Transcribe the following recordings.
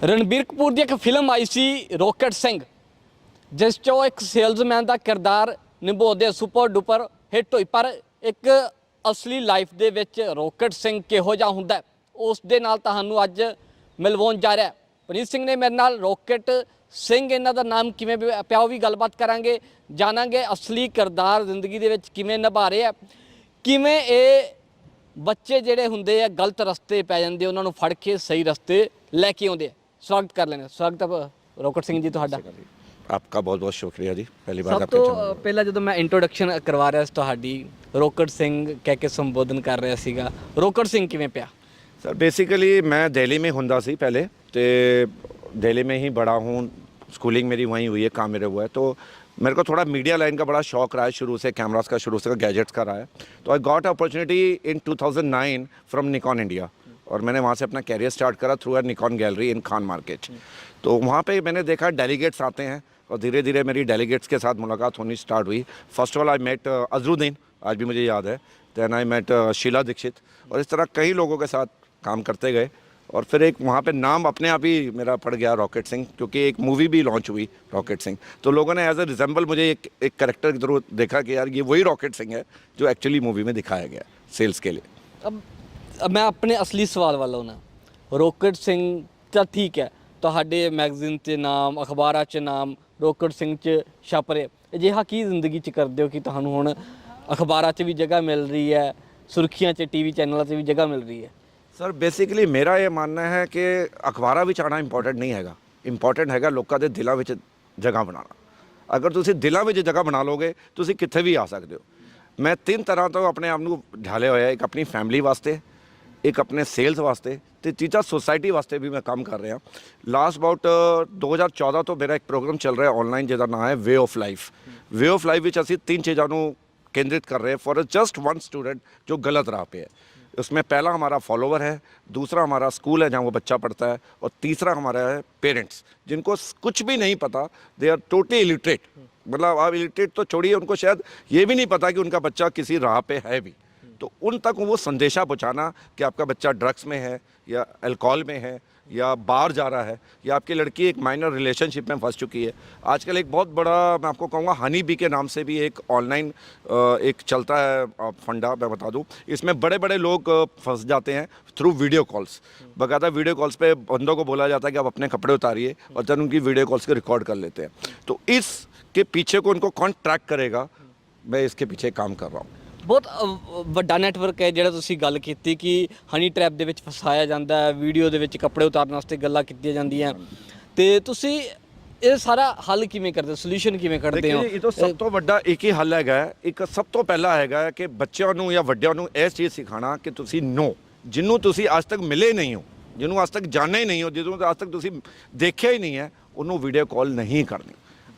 रणबीर कपूर की एक फिल्म आई सी रॉकेट सिंह, जिस चो एक सेल्समैन का किरदार निभाते सुपर डुपर हिट हुई। पर एक असली लाइफ दे विच रॉकेट सिंह किहो जिहा हुंदा है, उस दे नाल तुहानूं अज मिलवाउण जा रहा है। प्रीत सिंह ने मेरे नाल रॉकेट सिंह इन्हां दा नाम किवें पिया भी गलबात करांगे, जाणांगे असली किरदार जिंदगी दे विच किवें निभा रहे हैं, किवें ये बच्चे जिहड़े हुंदे आ गलत रस्ते पै जांदे उन्हां नूं फड़ के सही रस्ते लैके आउंदे आ। स्वागत कर लेना। स्वागत है रॉकेट सिंह जी तुहाडा। आपका बहुत बहुत शुक्रिया जी। पहली बार सब आपके तो चैनल पे। पहला जो मैं इंट्रोडक्शन करवा रहा तुहाडी रॉकेट सिंह कह के संबोधन कर रहा सीगा, रॉकेट सिंह किवें पिया? सर बेसिकली मैं दिल्ली में हुंदा सी पहले, तो दिल्ली में ही बड़ा हूँ, स्कूलिंग मेरी वहीं हुई है, काम मेरे हुआ है। तो मेरे को थोड़ा मीडिया लाइन का बड़ा शौक रहा है शुरू से, कैमरास का शुरू से, गैजेट्स का रहा है। तो I got opportunity in 2009 from Nikon India, और मैंने वहाँ से अपना कैरियर स्टार्ट करा through a Nikon gallery in Khan market. तो वहाँ पे मैंने देखा डेलीगेट्स आते हैं, और धीरे धीरे मेरी डेलीगेट्स के साथ मुलाकात होनी स्टार्ट हुई। First of all I met Azharuddin, आज भी मुझे याद है। Then I met Sheila Dikshit, और इस तरह कई लोगों के साथ काम करते गए। और फिर एक वहाँ पे नाम अपने आप ही मेरा पड़ गया रॉकेट सिंह, क्योंकि एक मूवी भी लॉन्च हुई रॉकेट सिंह। तो लोगों ने एज ए रिजेंबल मुझे एक करेक्टर के थ्रू देखा कि यार ये वही रॉकेट सिंह है जो एक्चुअली मूवी में दिखाया गया सेल्स के लिए। अब मैं अपने असली सवाल वाला होना, रॉकेट सिंह तो ठीक है, तुहाडे मैगजीन च नाम, अखबारां च नाम रॉकेट सिंह च छप रहे, अजिहा की जिंदगी च करदे हो कि तुहानूं हुण अखबारां च भी जगह मिल रही है, सुर्खियां च टीवी चैनलों से भी जगह मिल रही है? सर बेसिकली मेरा ये मानना है कि अखबारा विच आना इंपॉर्टेंट नहीं हैगा, इंपॉर्टेंट हैगा लोगों के दिलों विच जगह बनाना। अगर तुसीं दिलों विच जगह बना लोगे तुसीं कित्थे भी आ सकते हो। मैं 3 तरह तो अपने आप नूं ढाले होया, एक अपनी फैमिली वास्ते, एक अपने सेल्स वास्ते, तो तीजा सोसाइटी वास्ते भी मैं काम कर रहा। लास्ट अबाउट 2014 तो मेरा एक प्रोग्राम चल रहा है ऑनलाइन जिसका नाम है way of life. Way of life which असीं 3 चीज़ों को केंद्रित कर रहे हैं फॉर जस्ट वन स्टूडेंट जो गलत राह पे है। उसमें पहला हमारा फॉलोवर है, दूसरा हमारा स्कूल है जहाँ वो बच्चा पढ़ता है, और तीसरा हमारा है पेरेंट्स जिनको कुछ भी नहीं पता, दे आर टोटली इलिटरेट। मतलब आप इलिटरेट तो छोड़िए, उनको शायद ये भी नहीं पता कि उनका बच्चा किसी राह पे है भी। तो उन तक वो संदेशा पहुंचाना कि आपका बच्चा ड्रग्स में है या अल्कोहल में है या बाहर जा रहा है, या आपकी लड़की एक माइनर रिलेशनशिप में फंस चुकी है। आजकल एक बहुत बड़ा, मैं आपको कहूँगा, हनी बी के नाम से भी एक ऑनलाइन एक चलता है फंडा, मैं बता दूँ। इसमें बड़े बड़े लोग फंस जाते हैं थ्रू वीडियो कॉल्स। बाकायदा वीडियो कॉल्स पे बंदों को बोला जाता है कि आप अपने कपड़े उतारिए, और जब उनकी वीडियो कॉल्स को रिकॉर्ड कर लेते हैं। तो इसके पीछे को उनको कौन ट्रैक करेगा, मैं इसके पीछे काम कर रहा हूँ। बहुत ਵੱਡਾ ਨੈਟਵਰਕ ਹੈ ਜਿਹੜਾ ਤੁਸੀਂ ਗੱਲ ਕੀਤੀ ਕਿ ਹਨੀ ਟ੍ਰੈਪ ਦੇ ਵਿੱਚ ਫਸਾਇਆ ਜਾਂਦਾ ਹੈ, ਵੀਡੀਓ ਦੇ ਵਿੱਚ ਕੱਪੜੇ ਉਤਾਰਨ ਵਾਸਤੇ ਗੱਲਾਂ ਕੀਤੀਆਂ ਜਾਂਦੀਆਂ, ਤੇ ਤੁਸੀਂ ਇਹ ਸਾਰਾ ਹੱਲ ਕਿਵੇਂ ਕਰਦੇ ਹੋ, ਸੋਲੂਸ਼ਨ ਕਿਵੇਂ ਕੱਢਦੇ ਹੋ? ਇਹ ਤਾਂ ਸਭ ਤੋਂ ਵੱਡਾ ਇੱਕ ਹੀ ਹੱਲ ਹੈਗਾ। ਇੱਕ ਸਭ ਤੋਂ ਪਹਿਲਾ ਹੈਗਾ ਕਿ ਬੱਚਿਆਂ ਨੂੰ ਜਾਂ ਵੱਡਿਆਂ ਨੂੰ ਇਸ ਚੀਜ਼ ਸਿਖਾਉਣਾ ਕਿ ਤੁਸੀਂ ਨੋ, ਜਿਹਨੂੰ ਤੁਸੀਂ ਅੱਜ ਤੱਕ ਮਿਲੇ ਨਹੀਂ ਹੋ, ਜਿਹਨੂੰ ਅੱਜ ਤੱਕ ਜਾਣਿਆ ਹੀ ਨਹੀਂ ਹੋ, ਜਿਹਨੂੰ ਅੱਜ ਤੱਕ ਤੁਸੀਂ ਦੇਖਿਆ ਹੀ ਨਹੀਂ ਹੈ, ਉਹਨੂੰ ਵੀਡੀਓ ਕਾਲ नहीं करनी।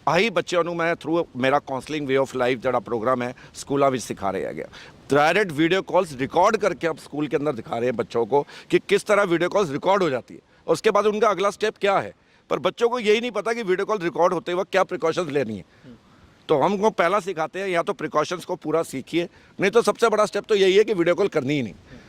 ਆਹੀ ਬੱਚਿਆਂ ਨੂੰ ਮੈਂ ਥਰੂ ਮੇਰਾ ਕਾਉਂਸਲਿੰਗ ਵੇ ऑफ लाइफ ਜਿਹੜਾ प्रोग्राम है स्कूलों में सिखा रहा गया। डायरेक्ट वीडियो कॉल्स रिकॉर्ड करके अब स्कूल के अंदर दिखा रहे हैं बच्चों को कि किस तरह वीडियो कॉल्स रिकॉर्ड हो जाती है, और उसके बाद उनका अगला स्टेप क्या है। पर बच्चों को यही नहीं पता कि वीडियो कॉल रिकॉर्ड होते वक्त क्या प्रिकॉशंस लेनी है। तो हम उनको पहला सिखाते हैं, या तो प्रिकॉशंस को पूरा सीखिए, नहीं तो सबसे बड़ा स्टेप तो यही है कि वीडियो कॉल करनी ही नहीं।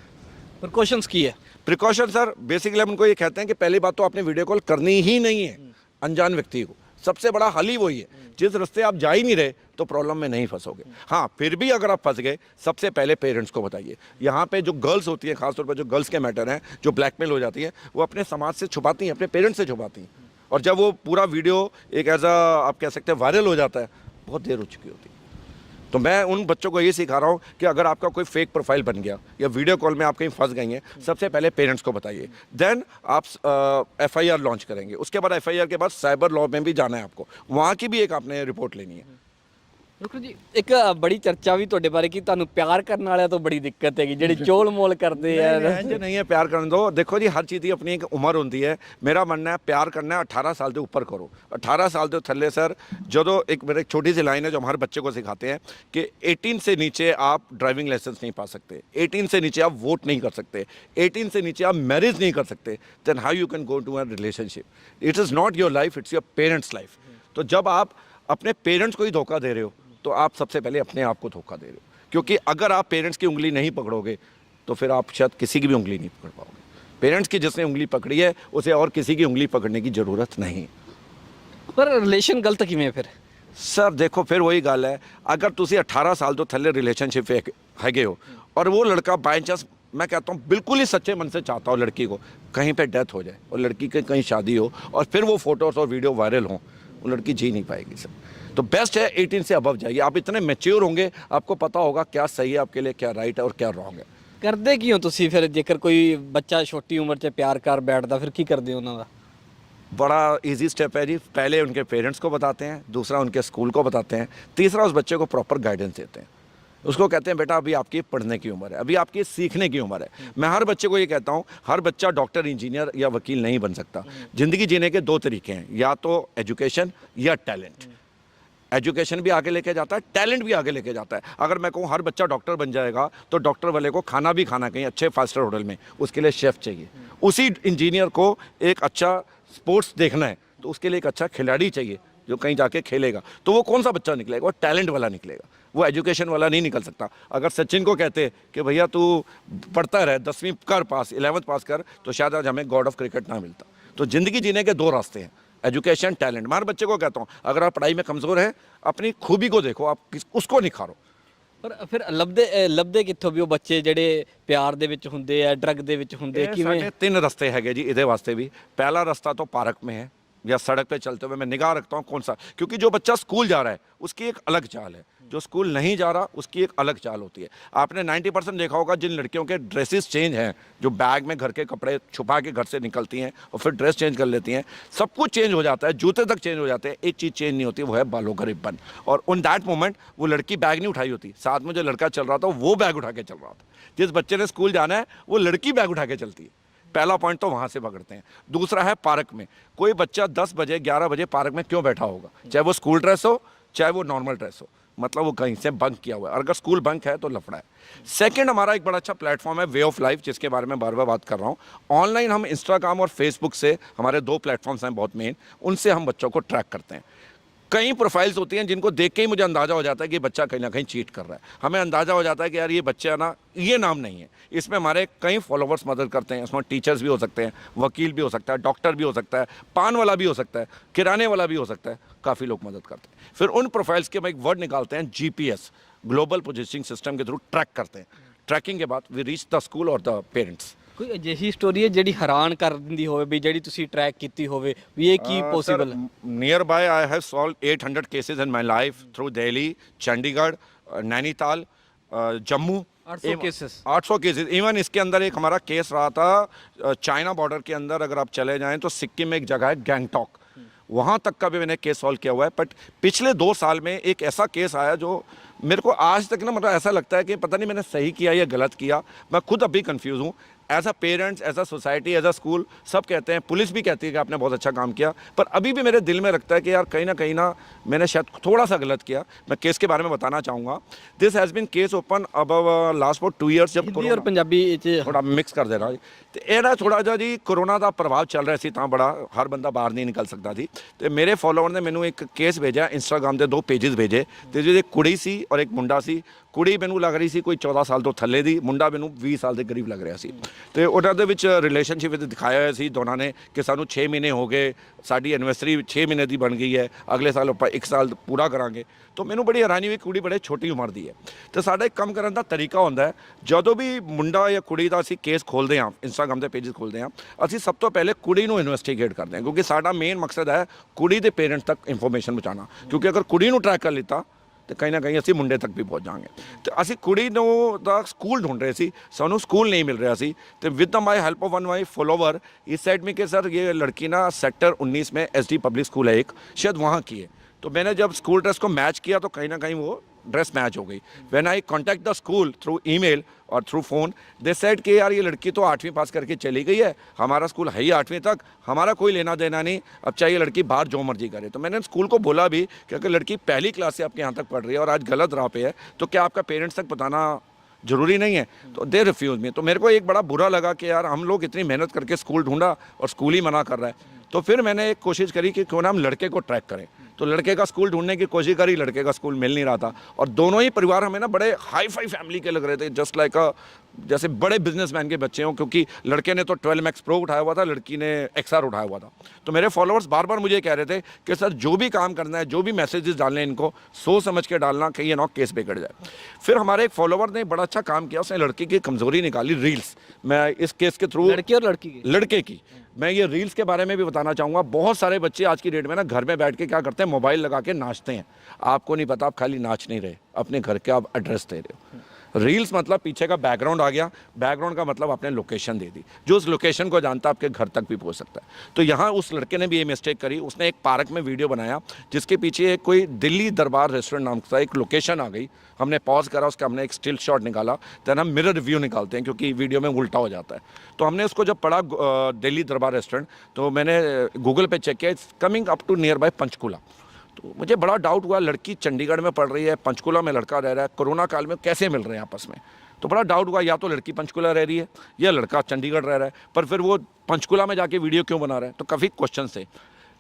प्रिकॉशंस की है? प्रिकॉशन सर बेसिकली हम उनको ये कहते हैं कि पहली बात तो आपने वीडियो कॉल करनी ही नहीं है अनजान व्यक्ति को। सबसे बड़ा हल ही वही है। जिस रास्ते आप जा ही नहीं रहे तो प्रॉब्लम में नहीं फंसोगे। हाँ, फिर भी अगर आप फंस गए, सबसे पहले पेरेंट्स को बताइए। यहाँ पे जो गर्ल्स होती हैं, खासतौर पर जो गर्ल्स के मैटर हैं, जो ब्लैकमेल हो जाती हैं, वो अपने समाज से छुपाती हैं, अपने पेरेंट्स से छुपाती हैं, और जब वो पूरा वीडियो एक ऐसा आप कह सकते हैं वायरल हो जाता है, बहुत देर हो चुकी होती है। तो मैं उन बच्चों को ये सिखा रहा हूँ कि अगर आपका कोई फेक प्रोफाइल बन गया या वीडियो कॉल में आप कहीं फंस गई हैं, सबसे पहले पेरेंट्स को बताइए। देन आप FIR लॉन्च करेंगे, उसके बाद FIR के बाद साइबर लॉ में भी जाना है आपको, वहाँ की भी एक आपने रिपोर्ट लेनी है। बिल्कुल जी। एक बड़ी चर्चा भी ਤੁਹਾਡੇ बारे कि ਤੁਹਾਨੂੰ प्यार करने वाले तो बड़ी दिक्कत है ਜਿਹੜੇ चोल मोल करते हैं। नहीं है, प्यार करने दो। देखो जी, हर चीज़ की अपनी एक उम्र होती है। मेरा मानना है प्यार करना है 18 साल के ऊपर करो। 18 साल के थल्ले सर जो एक मेरे छोटी सी लाइन है जो हमारे बच्चे को सिखाते हैं कि 18 से नीचे आप ड्राइविंग लाइसेंस नहीं पा सकते, 18 से नीचे आप वोट नहीं कर सकते, 18 से नीचे आप मैरिज नहीं कर सकते। Then how you can go to a relationship? It is not your life, it's your parents life. तो जब आप अपने पेरेंट्स को ही धोखा दे रहे हो तो आप सबसे पहले अपने आप को धोखा दे रहे हो, क्योंकि अगर आप पेरेंट्स की उंगली नहीं पकड़ोगे तो फिर आप शायद किसी की भी उंगली नहीं पकड़ पाओगे। पेरेंट्स की जिसने उंगली पकड़ी है उसे और किसी की उंगली पकड़ने की ज़रूरत नहीं। पर ਰਿਲੇਸ਼ਨ ਗਲਤ ਕਿਵੇਂ ਫਿਰ? ਸਰ ਦੇਖੋ ਫਿਰ वही गल है, अगर ਤੁਸੀਂ 18 साल तो थले रिलेशनशिप हैगे हो और वो लड़का बाई चांस, मैं कहता हूँ बिल्कुल ही सच्चे मन से चाहता हो लड़की को कहीं पे डेथ हो जाए और लड़की की कहीं शादी हो और फिर वो फोटोज़ और वीडियो वायरल हों, वो लड़की जी नहीं पाएगी सर। तो बेस्ट है 18 से अबव जाइए, आप इतने मैच्योर होंगे, आपको पता होगा क्या सही है आपके लिए, क्या राइट है और क्या रॉन्ग है। ਕਰਦੇ ਕੀ ਹੋ ਤੁਸੀਂ ਫਿਰ ਜੇਕਰ ਕੋਈ ਬੱਚਾ ਛੋਟੀ ਉਮਰ 'ਚ ਪਿਆਰ ਕਰ ਬੈਠਦਾ ਫਿਰ ਕੀ ਕਰਦੇ ਹੋ ਉਹਨਾਂ ਦਾ? बड़ा इजी स्टेप है जी, पहले उनके पेरेंट्स को बताते हैं, दूसरा उनके स्कूल को बताते हैं, तीसरा उस बच्चे को प्रॉपर गाइडेंस देते हैं। उसको कहते हैं बेटा अभी आपकी पढ़ने की उम्र है, अभी आपकी सीखने की उम्र है। मैं हर बच्चे को ये कहता हूँ, हर बच्चा डॉक्टर, इंजीनियर या वकील नहीं बन सकता। ज़िंदगी जीने के दो तरीके हैं, या तो एजुकेशन या टैलेंट। एजुकेशन भी आगे लेके जाता है, टैलेंट भी आगे लेके जाता है। अगर मैं कहूँ हर बच्चा डॉक्टर बन जाएगा तो डॉक्टर वाले को खाना भी खाना कहीं अच्छे 5 स्टार होटल में, उसके लिए शेफ़ चाहिए। उसी इंजीनियर को एक अच्छा स्पोर्ट्स देखना है तो उसके लिए एक अच्छा खिलाड़ी चाहिए जो कहीं जाके खेलेगा। तो वो कौन सा बच्चा निकलेगा? वो टैलेंट वाला निकलेगा, वो एजुकेशन वाला नहीं निकल सकता। अगर सचिन को कहते कि भैया तू पढ़ता रहे, 10वीं कर पास, 11th पास कर, तो शायद आज हमें गॉड ऑफ क्रिकेट ना मिलता। तो ज़िंदगी जीने के दो रास्ते हैं, एजुकेशन, टैलेंट। मैं हर बच्चे को कहता हूँ अगर आप पढ़ाई में कमज़ोर हैं, अपनी खूबी को देखो, आप उसको निखारो। ਪਰ ਫਿਰ ਲੱਭਦੇ ਕਿੱਥੋਂ ਵੀ ਉਹ ਬੱਚੇ ਜਿਹੜੇ ਪਿਆਰ ਦੇ ਵਿੱਚ ਹੁੰਦੇ ਆ, ਡਰਗ ਦੇ ਵਿੱਚ ਹੁੰਦੇ, ਕਿਵੇਂ? साढ़े 3 रास्ते है जी इधे वास्ते भी। पहला रास्ता तो पार्क में है या सड़क पे चलते हुए मैं निगाह रखता हूँ कौन सा, क्योंकि जो बच्चा स्कूल जा रहा है उसकी एक अलग चाल है, जो स्कूल नहीं जा रहा उसकी एक अलग चाल होती है। आपने 90% देखा होगा जिन लड़कियों के ड्रेसेस चेंज हैं, जो बैग में घर के कपड़े छुपा के घर से निकलती हैं और फिर ड्रेस चेंज कर लेती हैं, सब कुछ चेंज हो जाता है, जूते तक चेंज हो जाते हैं, एक चीज़ चेंज नहीं होती, वो है बालों का रिबन। और ऑन दैट मोमेंट वो लड़की बैग नहीं उठाई होती, साथ में जो लड़का चल रहा था वो बैग उठा के चल रहा था। जिस बच्चे ने स्कूल जाना है वो लड़की बैग उठा के चलती है। पहला पॉइंट तो वहाँ से पकड़ते हैं। दूसरा है पार्क में। कोई बच्चा 10 बजे 11 बजे पार्क में क्यों बैठा होगा, चाहे वो स्कूल ड्रेस हो चाहे वो नॉर्मल ड्रेस हो, मतलब वो कहीं से बंक किया हुआ है। अगर स्कूल बंक है तो लफड़ा है। सेकंड, हमारा एक बड़ा अच्छा प्लेटफॉर्म है वे ऑफ लाइफ, जिसके बारे में बार बार बात कर रहा हूँ। ऑनलाइन हम इंस्टाग्राम और फेसबुक से, हमारे 2 प्लेटफॉर्म्स हैं बहुत मेन, उनसे हम बच्चों को ट्रैक करते हैं। कई प्रोफाइल्स होती हैं जिनको देख के ही मुझे अंदाज़ा हो जाता है कि बच्चा कहीं ना कहीं चीट कर रहा है। हमें अंदाज़ा हो जाता है कि यार ये बच्चा ना, ये नाम नहीं है, इसमें हमारे कई फॉलोवर्स मदद करते हैं। इसमें टीचर्स भी हो सकते हैं, वकील भी हो सकता है, डॉक्टर भी हो सकता है, पान वाला भी हो सकता है, किराने वाला भी हो सकता है, काफ़ी लोग मदद करते हैं। फिर उन प्रोफाइल्स के हम एक वर्ड निकालते हैं GPS, ग्लोबल पोजिशनिंग सिस्टम के थ्रू ट्रैक करते हैं। ट्रैकिंग के बाद वी रीच द स्कूल और द पेरेंट्स। ਕੋਈ ਅਜਿਹੀ ਸਟੋਰੀ ਹੈ ਜਿਹੜੀ ਹੈਰਾਨ ਕਰ ਦਿੰਦੀ ਹੋਵੇ ਵੀ ਜਿਹੜੀ ਤੁਸੀਂ ਟਰੈਕ ਕੀਤੀ ਹੋਵੇ ਵੀ ਇਹ ਕੀ ਪੋਸੀਬਲ ਹੈ? Near by I have solve 800 cases in my life through Delhi, Chandigarh, Nainital, Jammu. 800 cases. 800 cases. Even इसके अंदर एक हमारा केस रहा था चाइना बॉर्डर के अंदर, अगर आप चले जाएं तो सिक्किम में एक जगह है गैंगटॉक, वहाँ तक का भी मैंने केस सॉल्व किया हुआ है। बट पिछले 2 साल में एक ऐसा केस आया जो मेरे को आज तक ना, मतलब ऐसा लगता है कि पता नहीं मैंने सही किया या गलत किया, मैं खुद अभी कंफ्यूज हूँ। As a parents, as a society, as a school, सब कहते हैं, पुलिस भी कहती है कि आपने बहुत अच्छा काम किया, पर अभी भी मेरे दिल में रखता है कि यार कहीं ना मैंने शायद थोड़ा सा गलत किया। मैं केस के बारे में बताना चाहूँगा। This has been case open अब लास्ट फॉर 2 ईयर्स। जब ਹਿੰਦੀ ਔਰ ਪੰਜਾਬੀ ਚ थोड़ा मिक्स कर देना जी, तो यह थोड़ा जहा जी कोरोना का प्रभाव चल रहा सी, तो बड़ा हर बंदा बाहर नहीं निकल सकता थी। तो मेरे फॉलोअर ने मैंने एक केस भेजा, इंस्टाग्राम के 2 पेजेस भेजे, तो जो एक कुड़ी सी और एक मुंडा सी। कुड़ी मैनू लग रही सी कोई 14 साल तो थले दी, मुंडा मैनू 20 साल के करीब लग रहा सी। तो उन्होंने विच रिलेशनशिप दिखाया हुआ सी दोनों ने कि सानू 6 महीने हो गए, साड़ी एनिवर्सरी 6 महीने की बन गई है, अगले साल आप 1 साल पूरा करांगे। तो मैनू बड़ी हैरानी हुई, कुड़ी बड़े छोटी उम्र की है। तो साडा एक काम करने का तरीका होंदा है, जदों भी मुंडा या कुड़ी का असीं केस खोलते हैं, इंस्टाग्राम के पेजेस खोलते हैं, असीं सब तो पहले कुड़ी नूं इन्वेस्टिगेट करते हैं, क्योंकि साडा मेन मकसद है कुड़ी के पेरेंट्स तक इंफॉर्मेशन पहुँचाना। क्योंकि अगर कुड़ी नूं ट्रैक कर लिता तो कहीं ना कहीं असी मुंडे तक भी पहुँच जाएंगे। तो असी कुड़ी दा स्कूल ढूंढ रहे सी, सानू स्कूल नहीं मिल रहा सी। तो with my help of one my follower इस साइड में कि सर ये लड़की ना सेक्टर 19 में SD पब्लिक स्कूल है एक, शायद वहाँ की है। तो मैंने जब स्कूल ड्रेस को मैच किया तो कहीं ना कहीं वो ड्रेस मैच हो गई। When eye contact the school through email और थ्रू फ़ोन, दे सेड कि यार ये लड़की तो 8वीं पास करके चली गई है, हमारा स्कूल है ही 8वीं तक, हमारा कोई लेना देना नहीं, अब चाहिए लड़की बाहर जो मर्जी करे। तो मैंने स्कूल को बोला भी कि अगर लड़की पहली क्लास से आपके यहाँ तक पढ़ रही है और आज गलत राह पे है, तो क्या आपका पेरेंट्स तक बताना ज़रूरी नहीं है? तो दे रिफ्यूज़ मी। तो मेरे को एक बड़ा बुरा लगा कि यार हम लोग इतनी मेहनत करके स्कूल ढूंढा और स्कूल ही मना कर रहा है। तो फिर मैंने एक कोशिश करी कि क्यों ना हम लड़के को ट्रैक करें। तो लड़के का स्कूल ढूंढने की कोशिश करी, लड़के का स्कूल मिल नहीं रहा था। और दोनों ही परिवार हमें ना बड़े हाई फाई फैमिली के लग रहे थे, जस्ट लाइक अ जैसे बड़े बिजनेसमैन के बच्चे हों, क्योंकि लड़के ने तो 12 मैक्स प्रो उठाया हुआ था, लड़की ने XR उठाया हुआ था। तो मेरे फॉलोअर्स बार बार मुझे कह रहे थे कि सर जो भी काम करना है, जो भी मैसेजेस डालने हैं, इनको सोच समझ के डालना, कहीं ये ना केस पे कट जाए। फिर हमारे एक फॉलोअर ने बड़ा अच्छा काम किया, उसने लड़की की कमज़ोरी निकाली, रील्स। मैं इस केस के थ्रू लड़की और लड़के की मैं ये रील्स के बारे में भी बताना चाहूँगा। बहुत सारे बच्चे आज की डेट में ना घर में बैठ के क्या करते हैं, मोबाइल लगा के नाचते हैं। आपको नहीं पता, आप खाली नाच नहीं रहे, अपने घर के आप एड्रेस दे रहे हो। रील्स मतलब पीछे का बैकग्राउंड आ गया, बैकग्राउंड का मतलब आपने लोकेशन दे दी, जो उस लोकेशन को जानता आपके घर तक भी पहुंच सकता है। तो यहाँ उस लड़के ने भी ये मिस्टेक करी, उसने एक पार्क में वीडियो बनाया जिसके पीछे एक कोई दिल्ली दरबार रेस्टोरेंट नाम का एक लोकेशन आ गई। हमने पॉज करा, उसका हमने एक स्टिल शॉट निकाला, देन हम मिरर रिव्यू निकालते हैं क्योंकि वीडियो में उल्टा हो जाता है। तो हमने उसको जब पढ़ा दिल्ली दरबार रेस्टोरेंट, तो मैंने गूगल पे चेक किया, it's coming up to nearby Panchkula. तो मुझे बड़ा डाउट हुआ, लड़की चंडीगढ़ में पढ़ रही है, पंचकुला में लड़का रह रहा है, कोरोना काल में कैसे मिल रहे हैं आपस में। तो बड़ा डाउट हुआ, या तो लड़की पंचकुला रह रही है या लड़का चंडीगढ़ रह रहा है, पर फिर वो पंचकुला में जाके वीडियो क्यों बना रहा है। तो काफ़ी क्वेश्चन थे।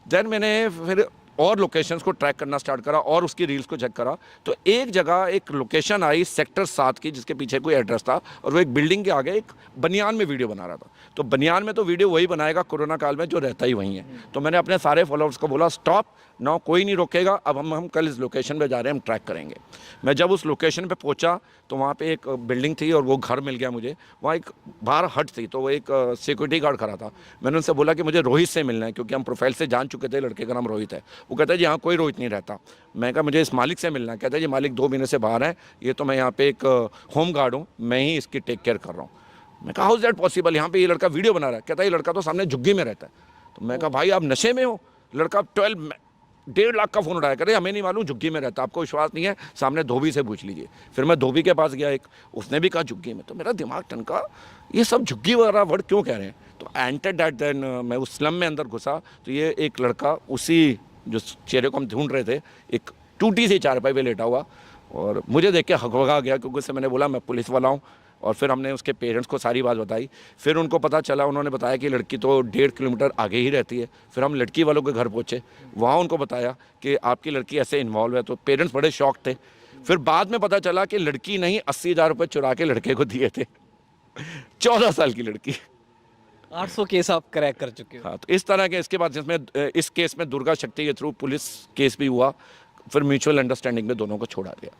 देन मैंने फिर और लोकेशंस को ट्रैक करना स्टार्ट करा और उसकी रील्स को चेक करा। तो एक जगह एक लोकेशन आई सेक्टर 7 की, जिसके पीछे कोई एड्रेस था, और वो एक बिल्डिंग के आगे एक बनियान में वीडियो बना रहा था। तो बनियान में तो वीडियो वही बनाएगा कोरोना काल में जो रहता ही वही है। तो मैंने अपने सारे फॉलोअर्स को बोला, स्टॉप ना, कोई नहीं रोकेगा, अब हम कल इस लोकेशन पे जा रहे हैं, हम ट्रैक करेंगे। मैं जब उस लोकेशन पे पहुंचा तो वहाँ पे एक बिल्डिंग थी और वो घर मिल गया मुझे। वहाँ एक बाहर हट थी, तो वो एक सिक्योरिटी गार्ड खड़ा था। मैंने उनसे बोला कि मुझे रोहित से मिलना है, क्योंकि हम प्रोफाइल से जान चुके थे लड़के का नाम रोहित है। वो कहता है जी हाँ, कोई रोहित नहीं रहता। मैं कहा मुझे इस मालिक से मिलना है। कहता है जी मालिक 2 महीने से बाहर है, ये तो मैं यहाँ पे एक होम गार्ड हूँ, मैं ही इसकी टेक केयर कर रहा हूँ। मैं कहा हाउ इज दैट पॉसिबल, यहाँ पे ये लड़का वीडियो बना रहा है। कहता है ये लड़का तो सामने झुग्गी में रहता है। तो मैं कहा भाई आप नशे में हो, लड़का 1.5 लाख का फ़ोन उठाया, करे हमें नहीं मालूम, झुग्गी में रहता, आपको विश्वास नहीं है, सामने धोबी से पूछ लीजिए। फिर मैं धोबी के पास गया, एक उसने भी कहा झुग्गी में। तो मेरा दिमाग टनका, ये सब झुग्गी वगैरह वर्ड क्यों कह रहे हैं। तो एंटर दैट, देन मैं उस स्लम में अंदर घुसा, तो ये एक लड़का उसी जो चेहरे को हम ढूंढ रहे थे, एक टूटी सी चारपाई पे लेटा हुआ, और मुझे देख के हकभगा गया, क्योंकि उससे मैंने बोला मैं पुलिस वाला हूँ। और फिर हमने उसके पेरेंट्स को सारी बात बताई। फिर उनको पता चला, उन्होंने बताया कि लड़की तो 1.5 किलोमीटर आगे ही रहती है। फिर हम लड़की वालों के घर पहुँचे, वहाँ उनको बताया कि आपकी लड़की ऐसे इन्वॉल्व है। तो पेरेंट्स बड़े शॉक थे। फिर बाद में पता चला कि लड़की नहीं 80,000 रुपये चुरा के लड़के को दिए थे। 14 साल की लड़की। 800 केस आप क्रैक कर चुके हो। हाँ, तो इस तरह के, इसके बाद जिसमें इस केस में दुर्गा शक्ति के थ्रू पुलिस केस भी हुआ, फिर म्यूचुअल अंडरस्टैंडिंग में दोनों को छोड़ा दिया।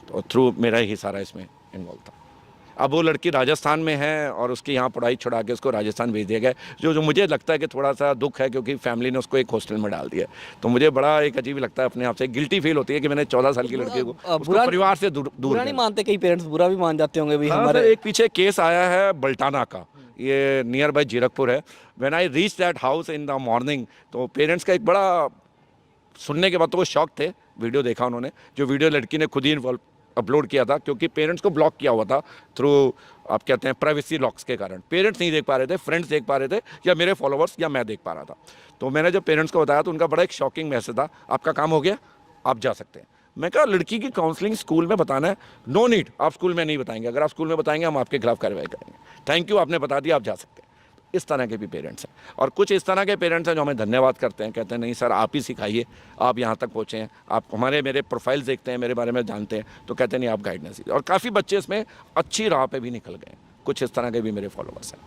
तो थ्रू मेरा ही सारा इसमें इन्वॉल्व था। अब वो लड़की राजस्थान में है और उसकी यहाँ पढ़ाई छुड़ा के उसको राजस्थान भेज दिया गया, जो मुझे लगता है कि थोड़ा सा दुख है, क्योंकि फैमिली ने उसको एक हॉस्टल में डाल दिया। तो मुझे बड़ा एक अजीब लगता है, अपने आप से गिल्टी फील होती है कि मैंने 14 साल की लड़की को उसको परिवार से दूर बुरा नहीं मानते, कई पेरेंट्स बुरा भी मान जाते होंगे भी। हमारे एक पीछे केस आया है बल्टाना का, ये नियर बाय जीरकपुर है। When I reach that house in the morning, तो पेरेंट्स का एक बड़ा सुनने के बाद तो वो शॉक थे। वीडियो देखा उन्होंने, जो वीडियो लड़की ने खुद ही अपलोड किया था, क्योंकि पेरेंट्स को ब्लॉक किया हुआ था थ्रू, आप कहते हैं, प्राइवेसी लॉक्स के कारण। पेरेंट्स नहीं देख पा रहे थे, फ्रेंड्स देख पा रहे थे, या मेरे फॉलोअर्स, या मैं देख पा रहा था। तो मैंने जब पेरेंट्स को बताया तो उनका बड़ा एक शॉकिंग मैसेज था, आपका काम हो गया, आप जा सकते हैं। मैं कहा लड़की की काउंसलिंग स्कूल में बताना है, नो नीड, आप स्कूल में नहीं बताएंगे, अगर आप स्कूल में बताएंगे हम आपके खिलाफ कार्रवाई करेंगे। थैंक यू, आपने बता दिया, आप जा सकते हैं। इस तरह के भी पेरेंट्स हैं, और कुछ इस तरह के पेरेंट्स हैं जो हमें धन्यवाद करते हैं, कहते हैं नहीं सर आप ही सिखाइए, आप यहाँ तक पहुँचे हैं, आप मेरे प्रोफाइल देखते हैं, मेरे बारे में जानते हैं, तो कहते हैं नहीं आप गाइडेंस दीजिए। और काफ़ी बच्चे इसमें अच्छी राह पे भी निकल गए। कुछ इस तरह के भी मेरे फॉलोअर्स हैं।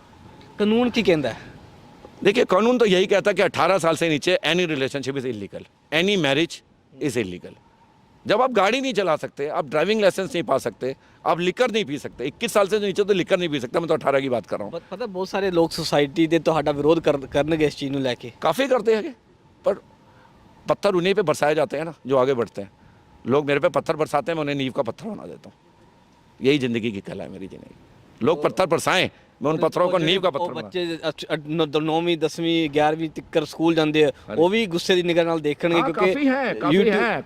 कानून की कहता है, देखिए कानून तो यही कहता है कि 18 साल से नीचे any relationship is illegal, any marriage is illegal. जब आप गाड़ी नहीं चला सकते, आप ड्राइविंग लाइसेंस नहीं पा सकते, आप लिकर नहीं पी सकते, 21 साल से नीचे तो लिकर नहीं पी सकता, मैं तो 18 की बात कर रहा हूँ। पता बहुत सारे लोग सोसाइटी ਦੇ ਤੁਹਾਡਾ ਵਿਰੋਧ ਕਰਨਗੇ ਇਸ ਚੀਜ਼ ਨੂੰ ਲੈ ਕੇ। काफ़ी करते हैं, पर पत्थर उन्हीं पे बरसाए जाते हैं ना जो आगे बढ़ते हैं। लोग मेरे पे पत्थर बरसाते हैं, मैं उन्हें नींव का पत्थर बना देता हूँ। यही ज़िंदगी की कला है मेरी ज़िंदगी। लोग पत्थर बरसाएं, मैं उन पत्थरों को नींव का पत्थर बना। ਬੱਚੇ 9ਵੀਂ 10ਵੀਂ 11ਵੀਂ ਤੱਕ ਸਕੂਲ ਜਾਂਦੇ ਆ, ਉਹ ਵੀ ਗੁੱਸੇ ਦੀ ਨਿਗਾਹ ਨਾਲ ਦੇਖਣਗੇ, क्योंकि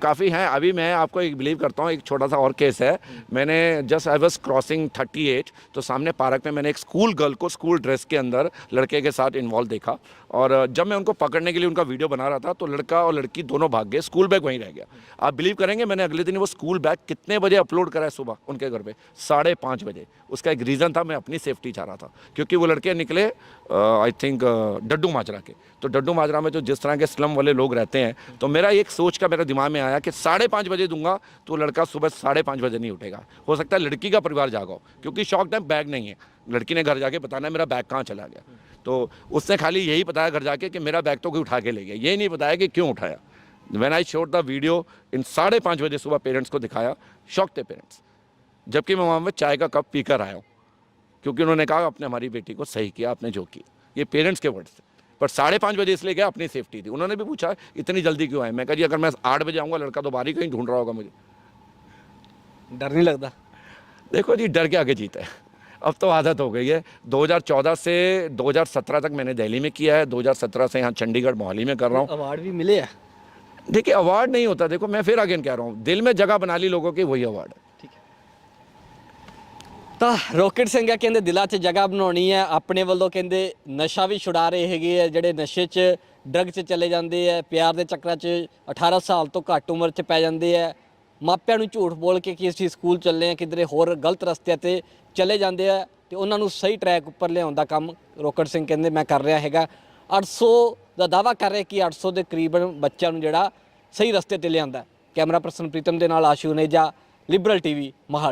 काफ़ी हैं। अभी मैं आपको एक बिलीव करता हूँ, एक छोटा सा और केस है। मैंने जस्ट आई वाज क्रॉसिंग 38, तो सामने पार्क में मैंने एक स्कूल गर्ल को स्कूल ड्रेस के अंदर लड़के के साथ इन्वॉल्व देखा, और जब मैं उनको पकड़ने के लिए उनका वीडियो बना रहा था तो लड़का और लड़की दोनों भाग गए, स्कूल बैग वहीं रह गया। आप बिलीव करेंगे, मैंने अगले दिन वो स्कूल बैग कितने बजे अपलोड करा है सुबह उनके घर पे? 5:30 बजे। उसका एक रीज़न था, मैं अपनी सेफ्टी चाह रहा था। था, क्योंकि वो लड़के निकले आई थिंक डड्डू माजरा के। तो डड्डू माजरा में जो जिस तरह के स्लम वाले लोग रहते हैं, तो मेरा एक सोच का मेरे दिमाग में आया कि 5:30 बजे दूंगा तो लड़का सुबह 5:30 बजे नहीं उठेगा। हो सकता है लड़की का परिवार जागा हो, क्योंकि शॉक टाइम बैग नहीं है, लड़की ने घर जाके बताना है मेरा बैग कहाँ चला गया। तो उसने खाली यही बताया घर जाके कि मेरा बैग तो कोई उठा के ले गया, ये नहीं बताया कि क्यों उठाया। When I showed the video इन 5:30 बजे सुबह पेरेंट्स को दिखाया, शॉक थे पेरेंट्स, जबकि मैं वहाँ में चाय का कप पीकर आया हूँ, क्योंकि उन्होंने कहा आपने हमारी बेटी को सही किया, आपने जो किया। ये पेरेंट्स के वर्ड्स थे। पर 5:30 बजे इसलिए गया, अपनी सेफ्टी थी। उन्होंने भी पूछा इतनी जल्दी क्यों आए, मैं कहा जी अगर मैं 8 बजे आऊँगा लड़का तो बाहर ही कहीं ढूंढ रहा होगा मुझे। डर नहीं लगता? देखो जी, डर के आगे जीता है, अब तो आदत हो गई है। 2014 से 2017 तक मैंने दिल्ली में किया है, 2017 से यहाँ चंडीगढ़ मोहाली में कर रहा हूँ। अवार्ड भी मिले हैं? देखिए अवार्ड नहीं होता, देखो मैं फिर अगेन कह रहा हूँ, दिल में जगह बना ली लोगों की, वही अवार्ड है। ਤਾਂ ਰੋਕਟ ਸਿੰਘ ਆ ਕਹਿੰਦੇ ਦਿਲਾਂ 'ਚ ਜਗ੍ਹਾ ਬਣਾਉਣੀ ਹੈ, ਆਪਣੇ ਵੱਲੋਂ ਕਹਿੰਦੇ ਨਸ਼ਾ ਵੀ ਛੁਡਾ ਰਹੇ ਹੈਗੇ ਆ, ਜਿਹੜੇ ਨਸ਼ੇ 'ਚ ਡਰਗ 'ਚ ਚਲੇ ਜਾਂਦੇ ਆ, ਪਿਆਰ ਦੇ ਚੱਕਰਾਂ 'ਚ 18 ਸਾਲ ਤੋਂ ਘੱਟ ਉਮਰ 'ਚ ਪੈ ਜਾਂਦੇ ਆ, ਮਾਪਿਆਂ ਨੂੰ ਝੂਠ ਬੋਲ ਕੇ ਕਿ ਅਸੀਂ ਸਕੂਲ ਚੱਲੇ ਆ, ਕਿਧਰੇ ਹੋਰ ਗਲਤ ਰਸਤਿਆਂ 'ਤੇ ਚਲੇ ਜਾਂਦੇ ਆ, ਤੇ ਉਹਨਾਂ ਨੂੰ ਸਹੀ ਟਰੈਕ ਉੱਪਰ ਲਿਆਉਣ ਦਾ ਕੰਮ ਰੋਕਟ ਸਿੰਘ ਕਹਿੰਦੇ ਮੈਂ ਕਰ ਰਿਹਾ ਹੈਗਾ। 800 ਦਾ ਦਾਅਵਾ ਕਰ ਰਿਹਾ ਕਿ 800 ਦੇ ਕਰੀਬਨ ਬੱਚਿਆਂ ਨੂੰ ਜਿਹੜਾ ਸਹੀ ਰਸਤੇ 'ਤੇ ਲਿਆਂਦਾ। ਕੈਮਰਾ ਪਰਸਨ ਪ੍ਰੀਤਮ ਦੇ ਨਾਲ ਆਸ਼ੂ ਨੇਜਾ, ਲਿਬਰਲ ਟੀਵੀ, ਮੋਹਾਲੀ।